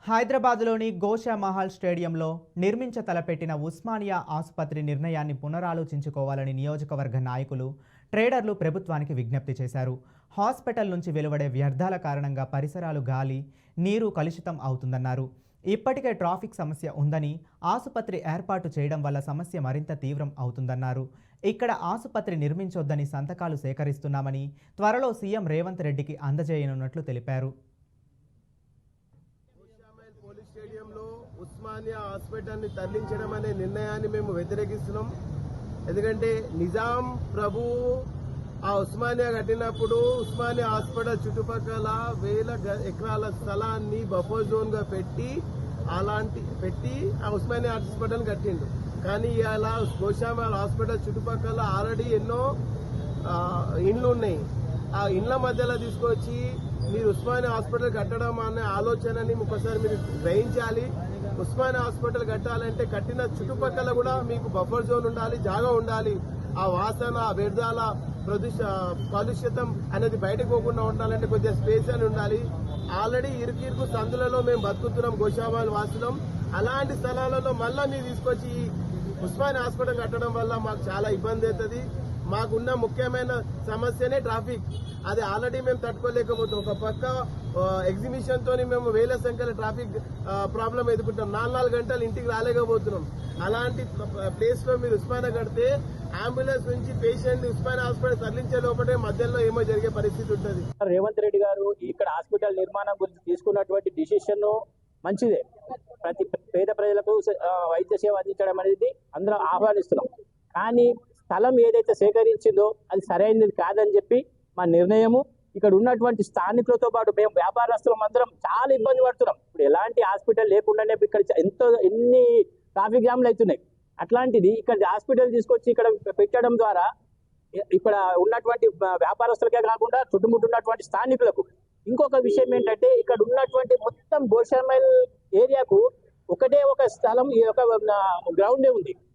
హైదరాబాద్లోని గోషా మహల్ స్టేడియంలో నిర్మించ తలపెట్టిన ఉస్మానియా ఆసుపత్రి నిర్ణయాన్ని పునరాలోచించుకోవాలని నియోజకవర్గ నాయకులు, ట్రేడర్లు ప్రభుత్వానికి విజ్ఞప్తి చేశారు. హాస్పిటల్ నుంచి వెలువడే వ్యర్థాల కారణంగా పరిసరాలు గాలి, నీరు కలుషితం అవుతుందన్నారు. ఇప్పటికే ట్రాఫిక్ సమస్య ఉందని, ఆసుపత్రి ఏర్పాటు చేయడం వల్ల సమస్య మరింత తీవ్రం అవుతుందన్నారు. ఇక్కడ ఆసుపత్రి నిర్మించొద్దని సంతకాలు సేకరిస్తున్నామని, త్వరలో సీఎం రేవంత్ రెడ్డికి అందజేయనున్నట్లు తెలిపారు. పోలీస్ స్టేడియంలో ఉస్మానియా హాస్పిటల్ని తరలించడం అనే నిర్ణయాన్ని మేము వ్యతిరేకిస్తున్నాం. ఎందుకంటే నిజాం ప్రభు ఆ ఉస్మానియా కట్టినప్పుడు ఉస్మానియా హాస్పిటల్ చుట్టుపక్కల వేల ఎకరాల స్థలాన్ని బఫర్ జోన్గా పెట్టి ఆ ఉస్మానియా హాస్పిటల్ కట్టిండు. కానీ ఇలా గోషామహల్ హాస్పిటల్ చుట్టుపక్కల ఆల్రెడీ ఎన్నో ఇండ్లు ఉన్నాయి. ఆ ఇండ్ల మధ్యలో తీసుకొచ్చి మీరు ఉస్మానియా హాస్పిటల్ కట్టడం అనే ఆలోచనని ఒకసారి మీరు గ్రహించాలి. ఉస్మానియా హాస్పిటల్ కట్టాలంటే కట్టిన చుట్టుపక్కల కూడా మీకు బఫర్ జోన్ ఉండాలి, జాగా ఉండాలి. ఆ వాసన, ఆ వ్యర్థాల కాలుష్యతం అనేది బయటకు పోకుండా ఉండాలంటే కొద్దిగా స్పేస్ అని ఉండాలి. ఆల్రెడీ ఇరుకు సందులలో మేము బతుకుతున్నాం గోషామహల్ వాసులం. అలాంటి స్థలాలలో మళ్ళా మీరు తీసుకొచ్చి ఉస్మానియా హాస్పిటల్ కట్టడం వల్ల మాకు చాలా ఇబ్బంది అవుతుంది. మాకున్న ముఖ్యమైన సమస్యనే ట్రాఫిక్. అది ఆల్రెడీ మేము తట్టుకోలేకపోతున్నాం. ఒక పక్క ఎగ్జిబిషన్ తోని మేము వేల సంఖ్యలో ట్రాఫిక్ ప్రాబ్లం ఎదుర్కొంటాం. 4 గంటలు ఇంటికి రాలేకపోతున్నాం. అలాంటి ప్లేస్ లో మీరు ఉస్మానియా కడితే అంబులెన్స్ నుంచి పేషెంట్ ఉస్మానియా హాస్పిటల్ తరలించే లోపలే మధ్యలో ఏమో జరిగే పరిస్థితి ఉంటుంది. రేవంత్ రెడ్డి గారు ఇక్కడ హాస్పిటల్ నిర్మాణం గురించి తీసుకున్నటువంటి డిసిషన్ మంచిదే. ప్రతి పేద ప్రజలకు వైద్య సేవ అందించడం అనేది అందరం ఆహ్వానిస్తున్నాం. కానీ స్థలం ఏదైతే సేకరించిందో అది సరైనది కాదని చెప్పి మా నిర్ణయము. ఇక్కడ ఉన్నటువంటి స్థానికులతో పాటు మేము వ్యాపారస్తులం అందరం చాలా ఇబ్బంది పడుతున్నాం. ఇప్పుడు ఎలాంటి హాస్పిటల్ లేకుండానే ఇక్కడ ఎన్ని ట్రాఫిక్ జామ్లు అవుతున్నాయి. అట్లాంటిది ఇక్కడ హాస్పిటల్ తీసుకొచ్చి ఇక్కడ పెట్టడం ద్వారా ఇక్కడ ఉన్నటువంటి వ్యాపారస్తులకే కాకుండా చుట్టుముట్టున్నటువంటి స్థానికులకు ఇంకొక విషయం ఏంటంటే ఇక్కడ ఉన్నటువంటి మొత్తం గోషామహల్ ఏరియాకు ఒకటే ఒక స్థలం, ఒక గ్రౌండే ఉంది.